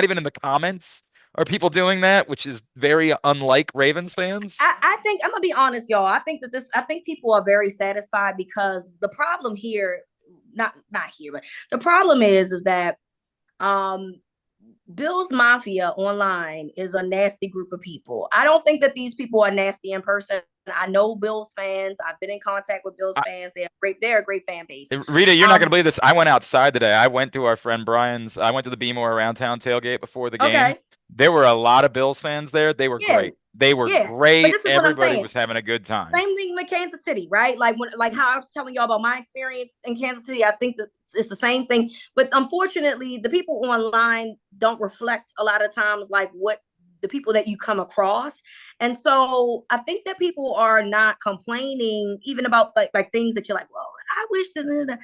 even in the comments are people doing that, which is very unlike Ravens fans. I think I'm gonna be honest, y'all. I think people are very satisfied because the problem here, not here, but the problem is that Bills Mafia online is a nasty group of people. I don't think that these people are nasty in person. I know Bills fans. I've been in contact with Bills fans. They're a great fan base. Reeta, you're not going to believe this. I went outside today. I went to our friend Brian's. I went to the Be More Around Town tailgate before the game. Okay. There were a lot of Bills fans there. They were great. They were great. Everybody was having a good time. Same thing with Kansas City, right? Like how I was telling y'all about my experience in Kansas City. I think that it's the same thing. But unfortunately, the people online don't reflect a lot of times like what the people that you come across. And so I think that people are not complaining even about like things that you're like, well, I wish that,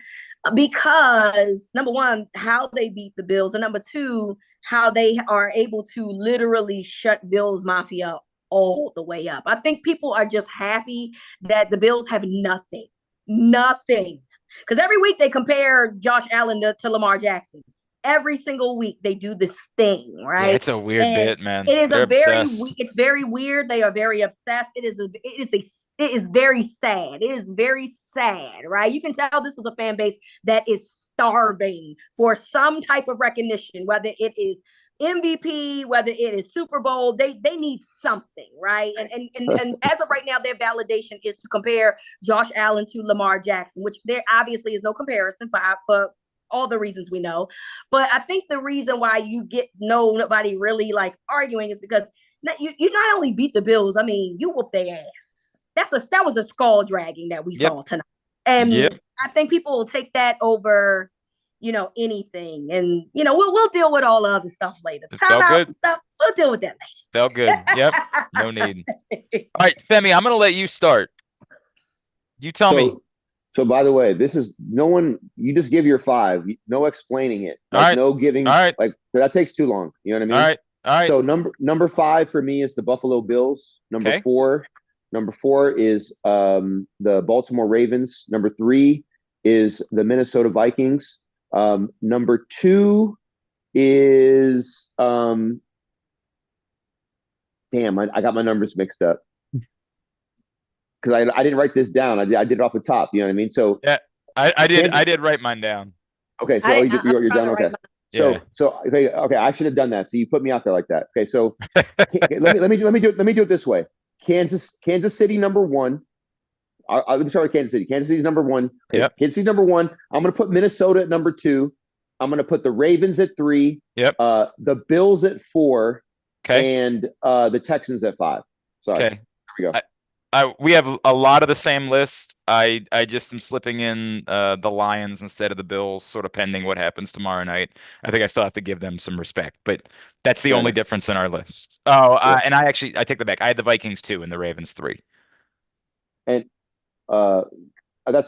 because number one, how they beat the Bills, and number two, how they are able to literally shut Bills Mafia all the way up. I think people are just happy that the Bills have nothing. Because every week they compare Josh Allen to Lamar Jackson. Every single week they do this thing, right? Yeah, it's a weird bit, man. It is it's very weird. They are very obsessed. It is very sad. It is very sad, right? You can tell this is a fan base that is starving for some type of recognition, whether it is MVP, whether it is Super Bowl, they need something, right? And as of right now, their validation is to compare Josh Allen to Lamar Jackson, which there obviously is no comparison for all the reasons we know. But I think the reason why you get nobody really like arguing is because you not only beat the Bills, I mean, you whoop their ass. That was a skull dragging that we saw tonight. And I think people will take that over, anything. And, we'll deal with all the other stuff later. Timeout and stuff, we'll deal with that later. Felt good. Yep. No need. All right, Femi, I'm going to let you start. You tell me. So by the way, this is no one. You just give your 5. No explaining it. All Like right. no giving. All right. Like that takes too long. You know what I mean? All right. All right. So number 5 for me is the Buffalo Bills. Okay. Number four is the Baltimore Ravens. Number 3 is the Minnesota Vikings. Number 2 is damn, I got my numbers mixed up because I didn't write this down. I did it off the top. You know what I mean? So yeah, I did write mine down. Okay, so you're done. Okay. Yeah. So okay, I should have done that. So you put me out there like that. Okay, so let me do it this way. Kansas City number 1. Let me start with Kansas City. Kansas City's number 1. Okay, Yep. Kansas City number 1. I'm going to put Minnesota at number 2. I'm going to put the Ravens at 3. Yep. The Bills at 4. Okay. And the Texans at 5. Sorry. Okay. Here we go. We have a lot of the same list. I just am slipping in the Lions instead of the Bills, sort of pending what happens tomorrow night. I think I still have to give them some respect, but that's the only difference in our list. Oh, and I take that back. I had the Vikings 2 and the Ravens 3. And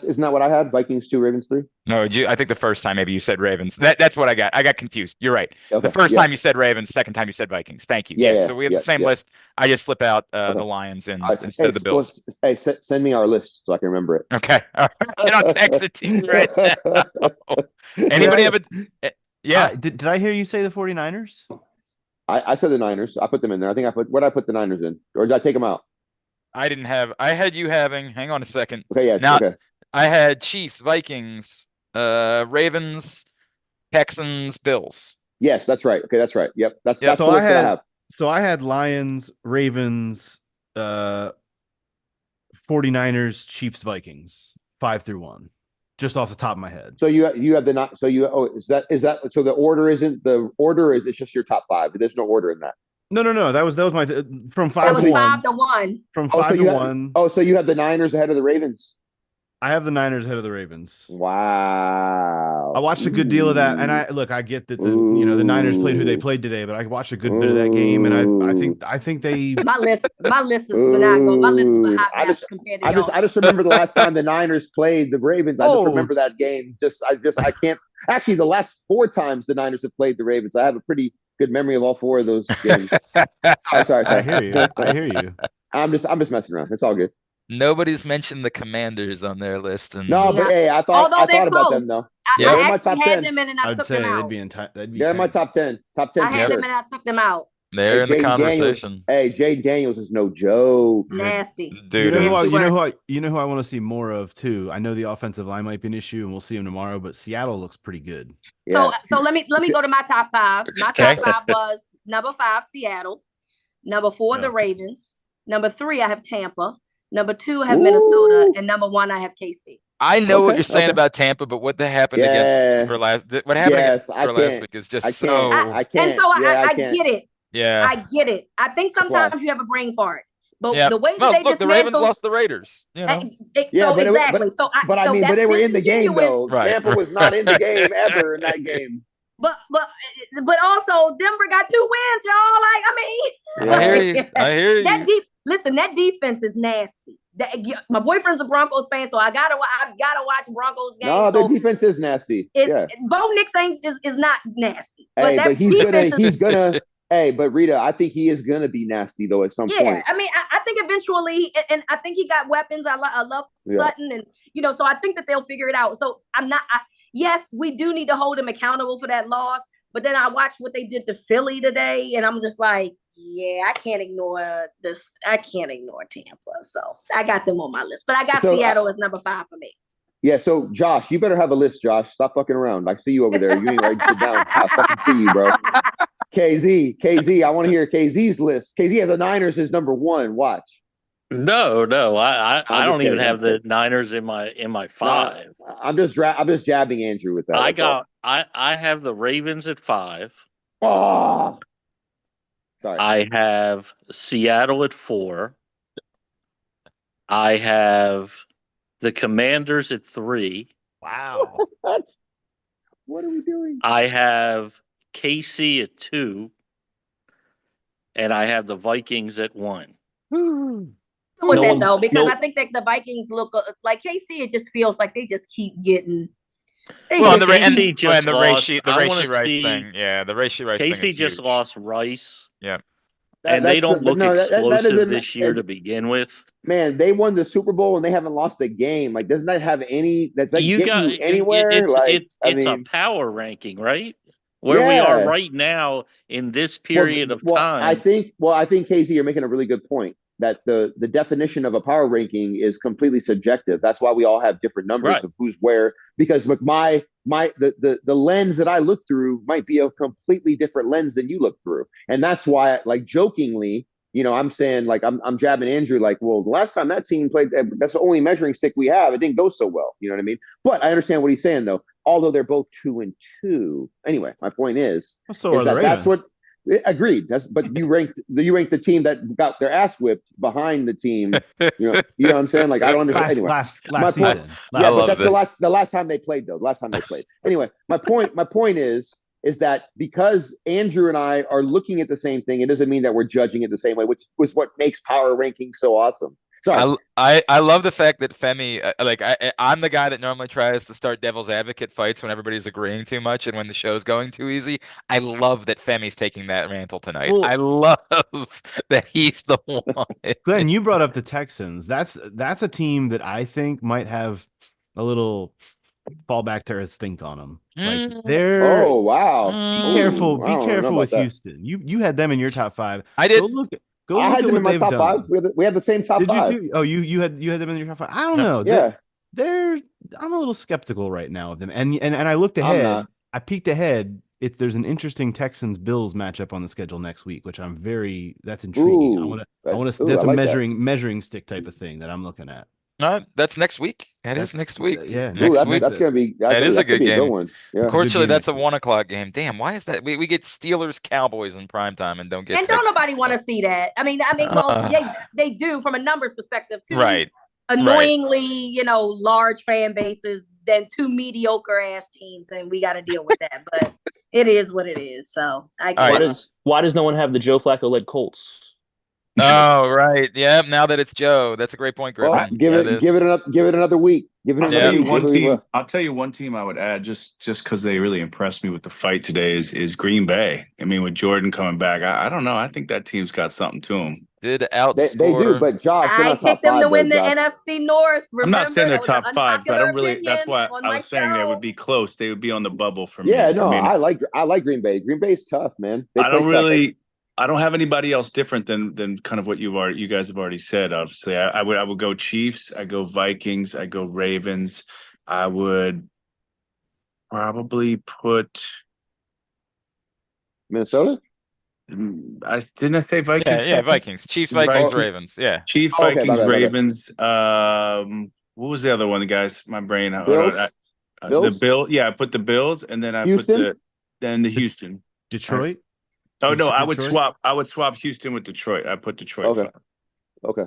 isn't that what I had? Vikings 2, Ravens 3. No, I think the first time maybe you said Ravens. That's what I got. I got confused. You're right. Okay. The first time you said Ravens, second time you said Vikings. Thank you. Yeah, So we have the same list. I just slip out the Lions instead of the Bills. Hey, send me our list so I can remember it. Okay. All right. And I'll text it to you right now. Anybody have a? Yeah. Did I hear you say the 49ers? I said the Niners. I put them in there. I think where did I put the Niners in? Or did I take them out? I had you having, hang on a second. Okay, yeah. Now, okay. I had Chiefs, Vikings, Ravens, Texans, Bills. Yes, that's right. Okay, that's right. Yep. That's the list that I have. So I had Lions, Ravens, 49ers, Chiefs, Vikings, 5 through 1. Just off the top of my head. So you have is that so the order isn't the order is it's just your top 5. There's no order in that. No. That was my from 5 to 1. 5 to 1. From 5 to 1. So you have the Niners ahead of the Ravens. I have the Niners ahead of the Ravens. Wow. I watched a good deal of that, and I get that the Niners played who they played today, but I watched a good bit of that game, and I think they my list is phenomenal. My list is a hot mess compared to yours. I just remember the last time the Niners played the Ravens. I just remember that game. I can't actually the last 4 times the Niners have played the Ravens. I have a pretty good memory of all 4 of those games. Sorry. I hear you. I'm just messing around. It's all good. Nobody's mentioned the Commanders on their list. And no, but hey, I thought about them though. I actually had them in and I took them out. They're in my top 10. Top 10. I had them and I took them out. They're in the conversation. Jaden Daniels is no joke. Nasty. Dude, you know who I want to see more of too. I know the offensive line might be an issue, and we'll see him tomorrow. But Seattle looks pretty good. Yeah. So let me go to my top 5. My top 5 was number 5 Seattle, number 4 the Ravens, number 3 I have Tampa, number 2 I have Minnesota, and number 1 I have KC. I know what you're saying about Tampa, but what happened against last week is just so. I can't. And so I get it. Yeah, I get it. I think sometimes you have a brain fart, but the way that they the Ravens lost the Raiders. You know? Exactly. But they were in the game though. Right. Tampa was not in the game ever in that game. But also Denver got 2 wins, y'all. I hear you. That defense is nasty. My boyfriend's a Broncos fan, so I've gotta watch Broncos games. No, their defense is nasty. Bo Nix is not nasty. But he's gonna. Hey, but Reeta, I think he is gonna be nasty though at some point. Yeah, I mean, I think eventually, and I think he got weapons. I love Sutton, and so I think that they'll figure it out. So yes, we do need to hold him accountable for that loss. But then I watched what they did to Philly today, and I'm just like, yeah, I can't ignore this. I can't ignore Tampa. So I got them on my list, but I got Seattle as number 5 for me. Yeah, so Josh, you better have a list, Josh. Stop fucking around. I see you over there. You ain't ready to sit down. I fucking see you, bro. KZ, I want to hear KZ's list. KZ has the Niners as number 1. Watch. No, I don't even have the Niners in my 5. No, I'm just jabbing Andrew with that. I have the Ravens at 5. Oh, sorry. I have Seattle at 4. I have the Commanders at 3. Wow. What are we doing? I have KC at 2. And I have the Vikings at 1. with that though, because I think that the Vikings look like KC. It just feels like they just keep getting. Well, the KC just lost. The Rashee Rice thing. Yeah, the Rashee Rice thing. KC just lost Rice. Yeah. And they don't look explosive this year to begin with. Man, they won the Super Bowl and they haven't lost a game. Like, doesn't that have any? That's like you anywhere. It's a power ranking, right? Where we are right now in this period of time. I think Casey, you're making a really good point. That the definition of a power ranking is completely subjective. That's why we all have different numbers of who's where. Because like the lens that I look through might be a completely different lens than you look through, and that's why, like, jokingly, I'm saying, like, I'm jabbing Andrew, like, well, the last time that team played, that's the only measuring stick we have. It didn't go so well. You know what I mean? But I understand what he's saying, though. Although they're both 2-2. Anyway, my point is that's what. Agreed. But you ranked the team that got their ass whipped behind the team. You know what I'm saying? Like, I don't understand. Anyway, last season. But that's the last time they played, though. The last time they played. Anyway, my point is that because Andrew and I are looking at the same thing, it doesn't mean that we're judging it the same way, which was what makes power ranking so awesome. Sorry. I love the fact that Femi, I'm the guy that normally tries to start devil's advocate fights when everybody's agreeing too much and when the show's going too easy. I love that Femi's taking that mantle tonight. Well, I love that he's the one. Glenn, you brought up the Texans. That's a team that I think might have a little fall back to earth stink on them. Like, they're Be careful with Houston. You had them in your top 5. I did. I had them in my top 5. We had the same top 5. Did you too? Oh, you had them in your top 5. I don't know. Yeah, I'm a little skeptical right now of them. And I looked ahead. I peeked ahead. There's an interesting Texans-Bills matchup on the schedule next week, which that's intriguing. Ooh, that's a measuring stick type of thing that I'm looking at. That's next week. That's next week. Yeah, next week. That's gonna be. That is a good game. One. Yeah. Unfortunately, that's a 1:00 game. Damn, why is that? We get Steelers Cowboys in primetime and don't get. And don't nobody want to see that. I mean, well, they do from a numbers perspective too. Right. Annoyingly, large fan bases than 2 mediocre ass teams, and we got to deal with that. But it is what it is. So I guess. Why does no one have the Joe Flacco led Colts? Oh, right. Yeah. Now that it's Joe, that's a great point, Griffin. Well, give it another week. I'll tell you one team I would add just because they really impressed me with the fight today is Green Bay. I mean, with Jordan coming back, I don't know. I think that team's got something to them. Did outscore. They do, but Josh, I picked them to win the NFC North. I'm not saying they're top 5, but I don't really. That's why I was saying they would be close. They would be on the bubble for me. Yeah, no, I like Green Bay. Green Bay's tough, man. I don't have anybody else different than kind of what you guys have already said. Obviously, I would go Chiefs. I go Vikings. I go Ravens. I would probably put Minnesota. I say Vikings. Yeah, Vikings. Chiefs, Vikings, Ravens. Yeah, Chiefs, Vikings, Ravens. What was the other one, guys? My brain. Bills? The Bill. Yeah, I put the Bills, and then I Houston? put the Houston. Detroit. Oh no, I would swap Houston with Detroit. I put Detroit. Okay.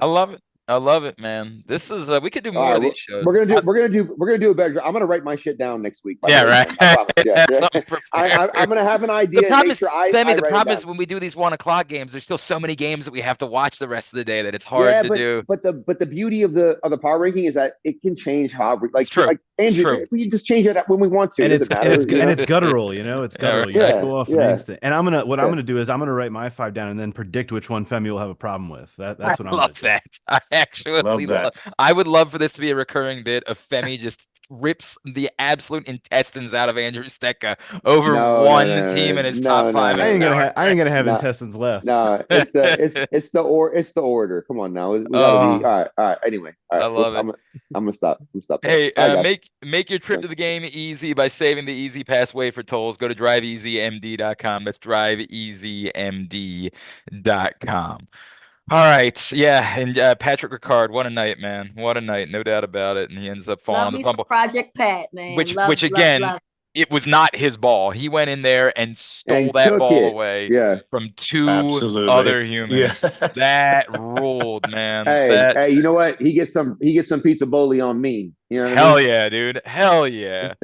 I love it, man. This is we could do more of these shows. We're gonna do a better job. I'm gonna write my shit down next week. Yeah, right. I promise. Yeah. I'm gonna have an idea. The problem is when we do these 1:00 games, there's still so many games that we have to watch the rest of the day that it's hard to do. But the beauty of the power ranking is that it can change how it's true. Like Andrew, we can just change it when we want to. And it's guttural, It's guttural. You have to go off the instinct. And I'm gonna do is I'm gonna write my 5 down and then predict which one Femi will have a problem with. That's what I'm love that. I actually love that. I would love for this to be a recurring bit of Femi just rips the absolute intestines out of Andrew Stecca over one team in his top 5. I ain't gonna have intestines left. No, it's the order. Come on now. We gotta be, all right. Anyway, I love it. I'm gonna stop. Hey, make your trip to the game easy by saving the Easy Pass way for tolls. Go to driveeasymd.com. That's driveeasymd.com. All right, yeah, and Patrick Ricard, what a night, man! What a night, no doubt about it. And he ends up falling on the fumble. Project Pat, man. Which again, it was not his ball. He went in there and stole that ball away from 2 other humans. Yeah. That ruled, man. Hey, you know what? He gets some pizza boli on me. You know Hell yeah, dude. Hell yeah.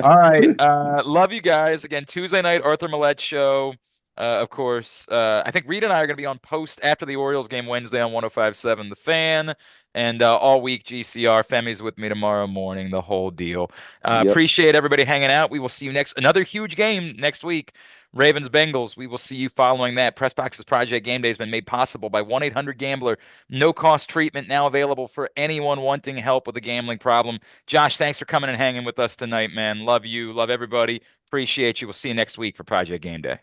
All right. Love you guys. Again, Tuesday night, Arthur Millette show. Of course, I think Reeta and I are going to be on post after the Orioles game Wednesday on 105.7 The Fan. And all week, GCR. Femi's with me tomorrow morning, the whole deal. Yep. Appreciate everybody hanging out. We will see you another huge game next week. Ravens Bengals. We will see you following that. PressBox's Project Game Day has been made possible by 1-800-GAMBLER. No cost treatment now available for anyone wanting help with a gambling problem. Josh, thanks for coming and hanging with us tonight, man. Love you. Love everybody. Appreciate you. We'll see you next week for Project Game Day.